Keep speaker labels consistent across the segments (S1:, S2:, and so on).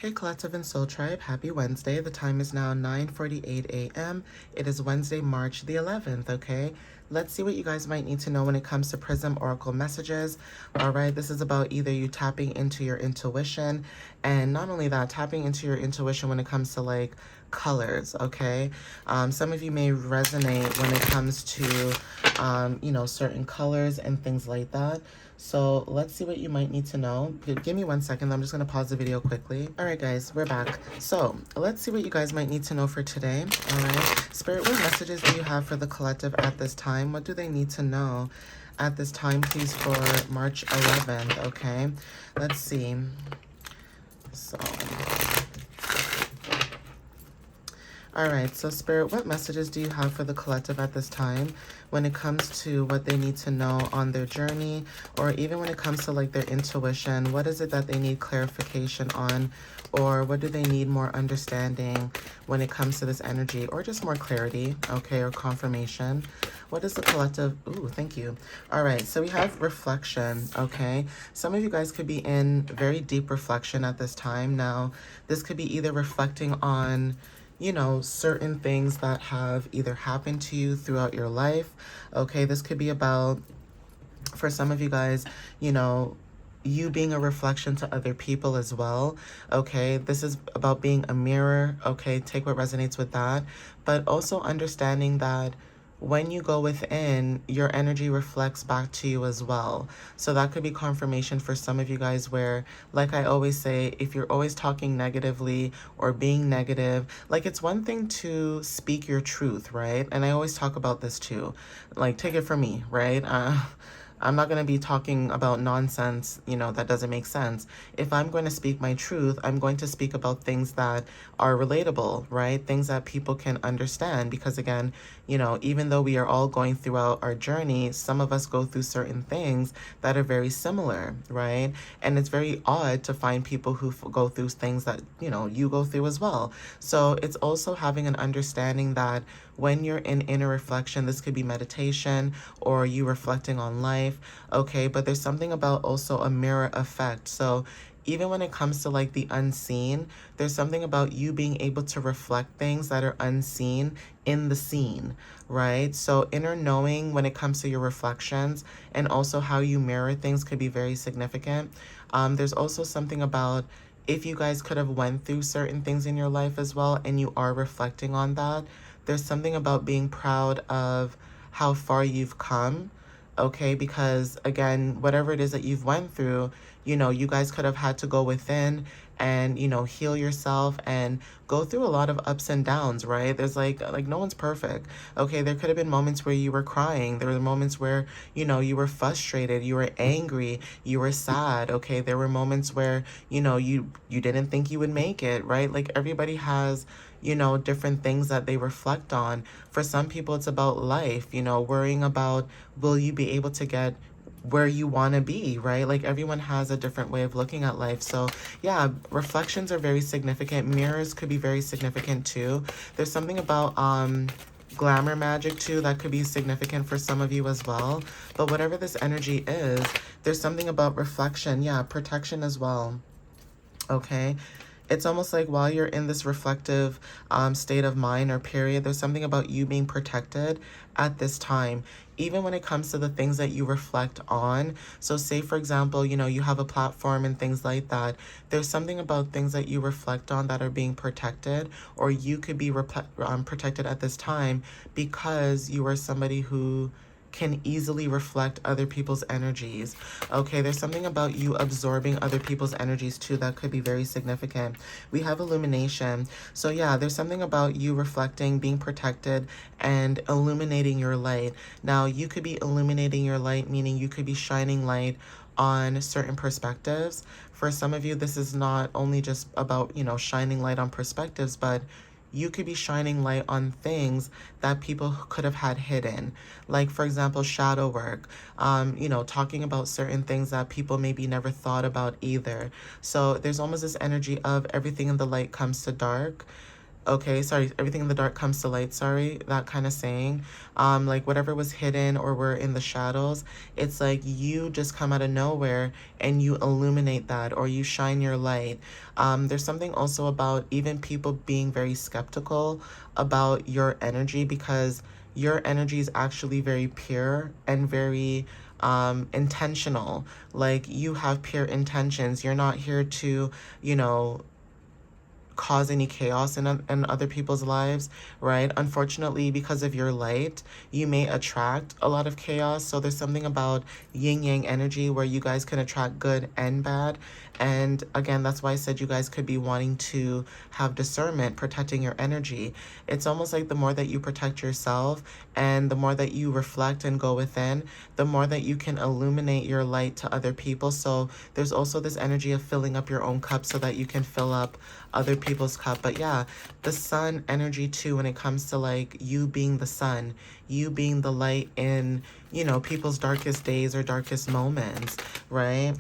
S1: Hey Collective and Soul Tribe, happy Wednesday. The time is now 9:48 a.m. It is Wednesday, March the 11th, okay? Let's see what you guys might need to know when it comes to Prism Oracle messages. All right, this is about either you tapping into your intuition, and not only that, tapping into your intuition when it comes to like colors, okay? Some of you may resonate when it comes to, certain colors and things like that. So let's see what you might need to know. Give me 1 second. I'm just going to pause the video quickly. All right, guys, we're back. So let's see what you guys might need to know for today. All right. Spirit, what messages do you have for the collective at this time? What do they need to know at this time, please, for March 11th? Okay. Let's see. So... all right, so Spirit, what messages do you have for the collective at this time when it comes to what they need to know on their journey, or even when it comes to like their intuition? What is it that they need clarification on, or what do they need more understanding when it comes to this energy, or just more clarity, okay, or confirmation? What is the collective? Ooh, thank you. All right, so we have reflection, okay? Some of you guys could be in very deep reflection at this time. Now, this could be either reflecting on certain things that have either happened to you throughout your life. Okay, this could be about, for some of you guys, you being a reflection to other people as well. Okay, this is about being a mirror. Okay, take what resonates with that. But also understanding that when you go within, your energy reflects back to you as well. So that could be confirmation for some of you guys where, like I always say, if you're always talking negatively or being negative, like it's one thing to speak your truth, right? And I always talk about this too. Like, take it from me, right? I'm not going to be talking about nonsense, that doesn't make sense. If I'm going to speak my truth, I'm going to speak about things that are relatable, right? Things that people can understand. Because again, even though we are all going throughout our journey, some of us go through certain things that are very similar, right? And it's very odd to find people who go through things that, you go through as well. So it's also having an understanding that when you're in inner reflection, this could be meditation or you reflecting on life, okay? But there's something about also a mirror effect. So even when it comes to like the unseen, there's something about you being able to reflect things that are unseen in the scene, right? So inner knowing when it comes to your reflections and also how you mirror things could be very significant. There's also something about if you guys could have went through certain things in your life as well and you are reflecting on that, there's something about being proud of how far you've come, okay? Because again, whatever it is that you've went through, you guys could have had to go within and, heal yourself and go through a lot of ups and downs, right? There's like no one's perfect, okay? There could have been moments where you were crying. There were moments where, you were frustrated, you were angry, you were sad, okay? There were moments where, you didn't think you would make it, right? Like everybody has, different things that they reflect on. For some people, it's about life, worrying about, will you be able to get where you want to be, right? Like everyone has a different way of looking at life. So yeah, reflections are very significant. Mirrors could be very significant too. There's something about glamour magic too that could be significant for some of you as well. But whatever this energy is, there's something about reflection. Yeah, protection as well. Okay. It's almost like while you're in this reflective state of mind or period, there's something about you being protected at this time, even when it comes to the things that you reflect on. So say, for example, you have a platform and things like that. There's something about things that you reflect on that are being protected, or you could be protected at this time because you are somebody who can easily reflect other people's energies. Okay, there's something about you absorbing other people's energies too that could be very significant. We have illumination. So yeah, there's something about you reflecting, being protected, and illuminating your light. Now, you could be illuminating your light, meaning you could be shining light on certain perspectives. For some of you, this is not only just about, shining light on perspectives, but you could be shining light on things that people could have had hidden. Like, for example, shadow work, talking about certain things that people maybe never thought about either. So there's almost this energy of everything in the light comes to dark. Okay, sorry, everything in the dark comes to light, sorry, that kind of saying. Like whatever was hidden or were in the shadows, it's like you just come out of nowhere and you illuminate that, or you shine your light. There's something also about even people being very skeptical about your energy, because your energy is actually very pure and very intentional. Like you have pure intentions. You're not here to, you know, cause any chaos in other people's lives, right? Unfortunately, because of your light, you may attract a lot of chaos. So there's something about yin yang energy where you guys can attract good and bad. And again, that's why I said you guys could be wanting to have discernment, protecting your energy. It's almost like the more that you protect yourself and the more that you reflect and go within, the more that you can illuminate your light to other people. So there's also this energy of filling up your own cup so that you can fill up other people's cup. But yeah, the sun energy too, when it comes to like you being the sun, you being the light in, you know, people's darkest days or darkest moments, right?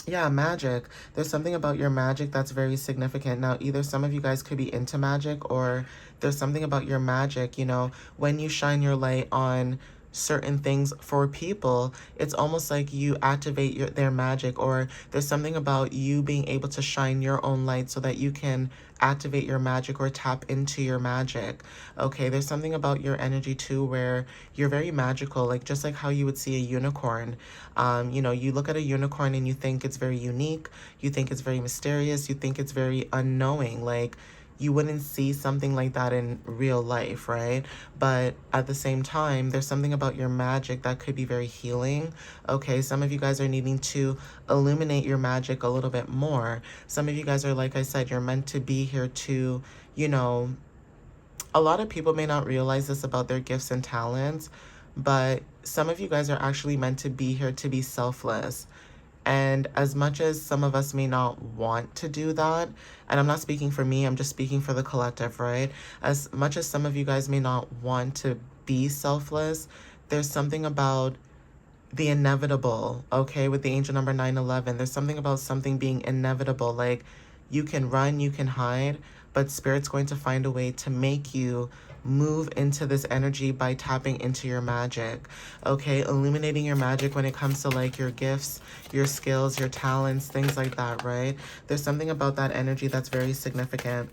S1: Yeah, magic. There's something about your magic that's very significant. Now, either some of you guys could be into magic, or there's something about your magic, you know, when you shine your light on certain things for people, it's almost like you activate their magic, or there's something about you being able to shine your own light so that you can activate your magic or tap into your magic. Okay, there's something about your energy too where you're very magical, like just like how you would see a unicorn. You know, you look at a unicorn and you think it's very unique, you think it's very mysterious, you think it's very unknowing, like you wouldn't see something like that in real life, right? But at the same time, there's something about your magic that could be very healing. Okay, some of you guys are needing to illuminate your magic a little bit more. Some of you guys are, like I said, you're meant to be here to, you know, a lot of people may not realize this about their gifts and talents, but some of you guys are actually meant to be here to be selfless. And as much as some of us may not want to do that, and I'm not speaking for me, I'm just speaking for the collective, right? As much as some of you guys may not want to be selfless, there's something about the inevitable, okay? With the angel number 911, there's something about something being inevitable. Like you can run, you can hide, but Spirit's going to find a way to make you move into this energy by tapping into your magic, okay? Illuminating your magic when it comes to like your gifts, your skills, your talents, things like that, right? There's something about that energy that's very significant.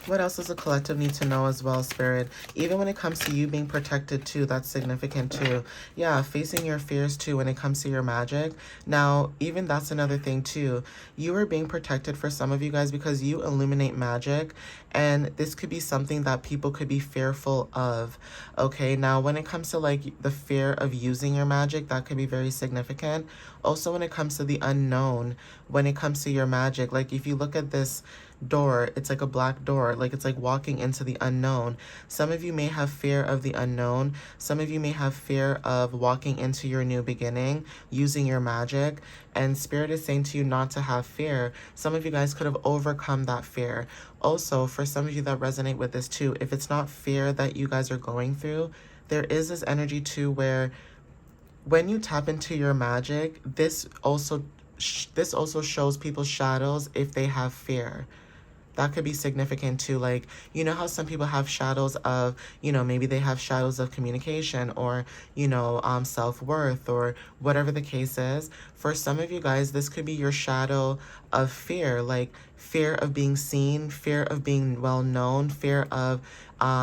S1: What else does the collective need to know as well, Spirit? Even when it comes to you being protected too, that's significant too. Yeah, facing your fears too when it comes to your magic. Now, even that's another thing too. You are being protected for some of you guys because you illuminate magic, and this could be something that people could be fearful of. Okay, now when it comes to like the fear of using your magic, that could be very significant. Also, when it comes to the unknown, when it comes to your magic, like if you look at this door, it's like a black door, like it's like walking into the unknown. Some of you may have fear of the unknown. Some of you may have fear of walking into your new beginning using your magic, and Spirit is saying to you not to have fear. Some of you guys could have overcome that fear. Also, for some of you that resonate with this too, if it's not fear that you guys are going through, there is this energy too where when you tap into your magic, this also shows people's shadows if they have fear. That could be significant too. Like, you know how some people have shadows of, you know, maybe they have shadows of communication or, you know, self-worth or whatever the case is. For some of you guys, this could be your shadow of fear, like fear of being seen, fear of being well known, fear of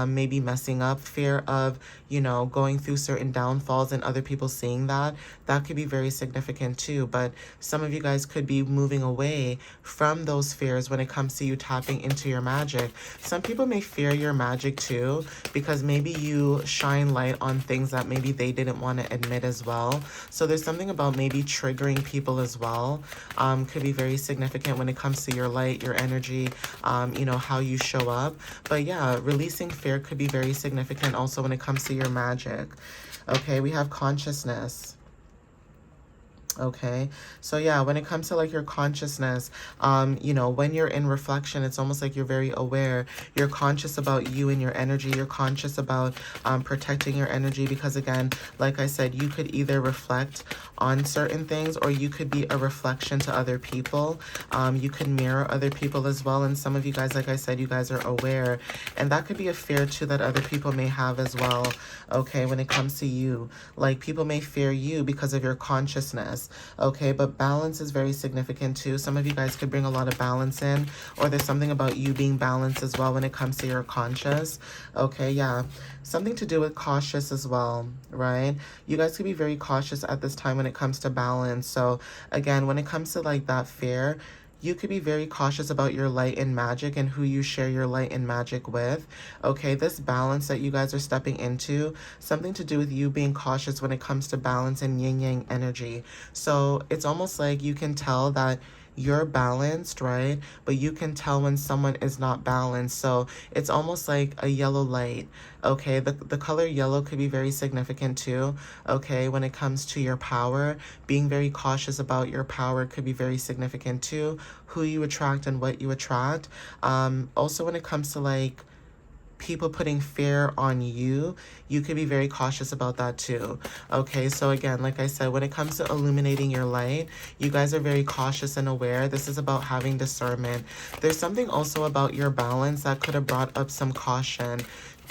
S1: maybe messing up, fear of, you know, going through certain downfalls and other people seeing that. That could be very significant too. But some of you guys could be moving away from those fears when it comes to you tapping into your magic. Some people may fear your magic too because maybe you shine light on things that maybe they didn't want to admit as well. So there's something about maybe triggering people as well. Could be very significant when it comes to your light, your energy, you know, how you show up. But yeah, releasing fear could be very significant also when it comes to your magic. Okay, we have consciousness. Okay, so yeah, when it comes to like your consciousness, you know, when you're in reflection, it's almost like you're very aware. You're conscious about you and your energy. You're conscious about protecting your energy because, again, like I said, you could either reflect on certain things or you could be a reflection to other people. You could mirror other people as well. And some of you guys, like I said, you guys are aware. And that could be a fear too that other people may have as well. Okay, when it comes to you, like people may fear you because of your consciousness. Okay, but balance is very significant too. Some of you guys could bring a lot of balance in, or there's something about you being balanced as well when it comes to your conscious. Okay, yeah, something to do with cautious as well, right? You guys could be very cautious at this time when it comes to balance. So again, when it comes to like that fear, you could be very cautious about your light and magic and who you share your light and magic with. Okay, this balance that you guys are stepping into, something to do with you being cautious when it comes to balance and yin yang energy. So it's almost like you can tell that you're balanced, right? But you can tell when someone is not balanced. So it's almost like a yellow light. Okay, the color yellow could be very significant too. Okay, when it comes to your power, being very cautious about your power could be very significant too. Who you attract and what you attract. Also when it comes to like people putting fear on you, you could be very cautious about that too. Okay, so again, like I said, when it comes to illuminating your light, you guys are very cautious and aware. This is about having discernment. There's something also about your balance that could have brought up some caution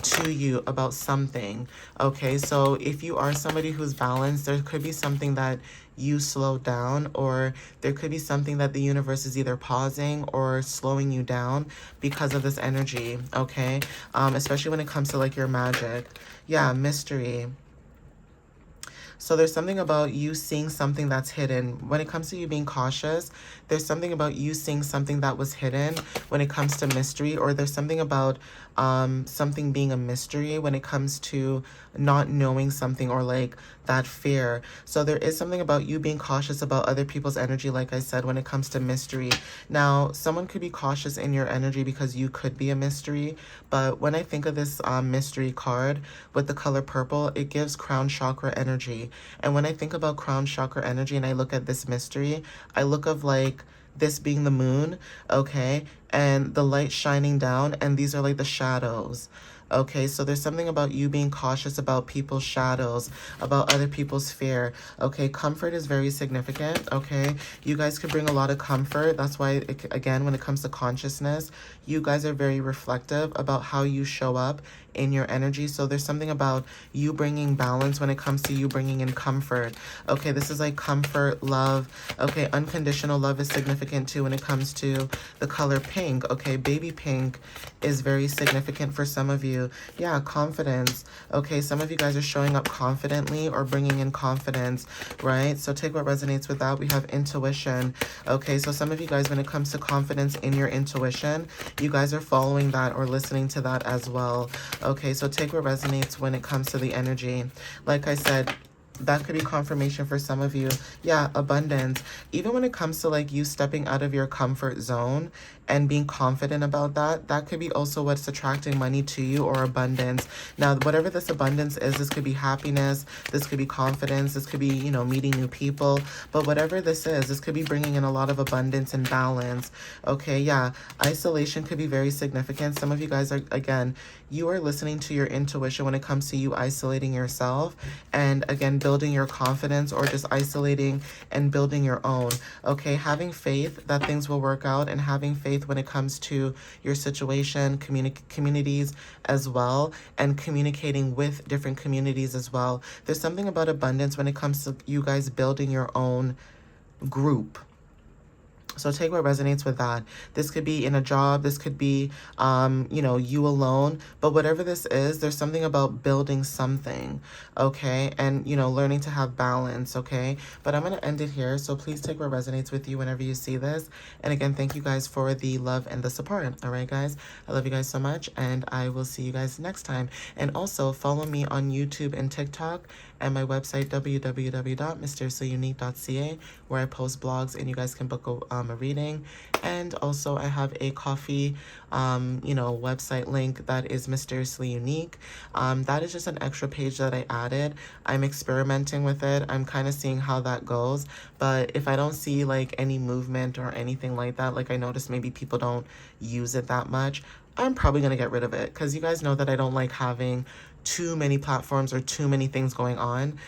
S1: to you about something. Okay, so if you are somebody who's balanced, there could be something that you slow down, or there could be something that the universe is either pausing or slowing you down because of this energy. Okay, especially when it comes to like your magic. Yeah, mystery. So there's something about you seeing something that's hidden. When it comes to you being cautious, there's something about you seeing something that was hidden when it comes to mystery, or there's something about something being a mystery when it comes to not knowing something, or like that fear. So there is something about you being cautious about other people's energy, like I said, when it comes to mystery. Now, someone could be cautious in your energy because you could be a mystery, but when I think of this mystery card with the color purple, it gives crown chakra energy. And when I think about crown chakra energy and I look at this mystery, I look of like this being the moon, okay, and the light shining down, and these are like the shadows. Okay, so there's something about you being cautious about people's shadows, about other people's fear. Okay, comfort is very significant. Okay, you guys could bring a lot of comfort. That's why, again, when it comes to consciousness, you guys are very reflective about how you show up in your energy. So there's something about you bringing balance when it comes to you bringing in comfort. Okay, this is like comfort, love. Okay, unconditional love is significant too when it comes to the color pink. Okay, baby pink is very significant for some of you. Yeah, confidence. Okay, some of you guys are showing up confidently or bringing in confidence, right? So take what resonates with that. We have intuition. Okay, so some of you guys, when it comes to confidence in your intuition, you guys are following that or listening to that as well. Okay, so take what resonates when it comes to the energy. Like I said, that could be confirmation for some of you. Yeah, abundance. Even when it comes to like you stepping out of your comfort zone and being confident about that, that could be also what's attracting money to you, or abundance. Now, whatever this abundance is, this could be happiness, this could be confidence, this could be, you know, meeting new people. But whatever this is, this could be bringing in a lot of abundance and balance. Okay, yeah, isolation could be very significant. Some of you guys are, again, you are listening to your intuition when it comes to you isolating yourself, and again, building your confidence, or just isolating and building your own. Okay, having faith that things will work out, and having faith when it comes to your situation, communities as well, and communicating with different communities as well. There's something about abundance when it comes to you guys building your own group. So take what resonates with that. This could be in a job. This could be, you know, you alone. But whatever this is, there's something about building something, okay? And, you know, learning to have balance, okay? But I'm going to end it here. So please take what resonates with you whenever you see this. And again, thank you guys for the love and the support. All right, guys? I love you guys so much. And I will see you guys next time. And also follow me on YouTube and TikTok, and my website, www.mysteriouslyunique.ca, where I post blogs and you guys can book a a reading. And also I have a coffee, website link that is mysteriously unique. That is just an extra page that I added. I'm experimenting with it. I'm kind of seeing how that goes. But if I don't see like any movement or anything like that, like I noticed maybe people don't use it that much, I'm probably going to get rid of it, because you guys know that I don't like having too many platforms or too many things going on.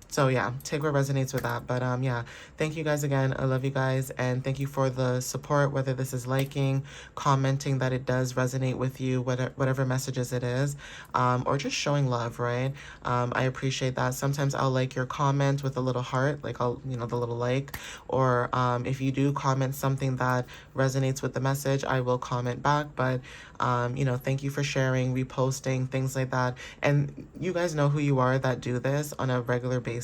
S1: So yeah, take what resonates with that. But yeah, thank you guys again. I love you guys, and thank you for the support, whether this is liking, commenting that it does resonate with you, whatever messages it is, or just showing love, right? I appreciate that. Sometimes I'll like your comment with a little heart, like I'll, the little like, or if you do comment something that resonates with the message, I will comment back. But thank you for sharing, reposting, things like that. And you guys know who you are that do this on a regular basis.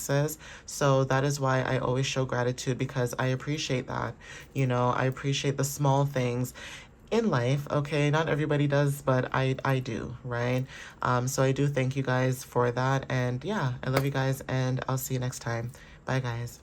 S1: So that is why I always show gratitude, because I appreciate that. I appreciate the small things in life. Okay, not everybody does, but I do, right? So I do thank you guys for that. And yeah, I love you guys, and I'll see you next time. Bye, guys.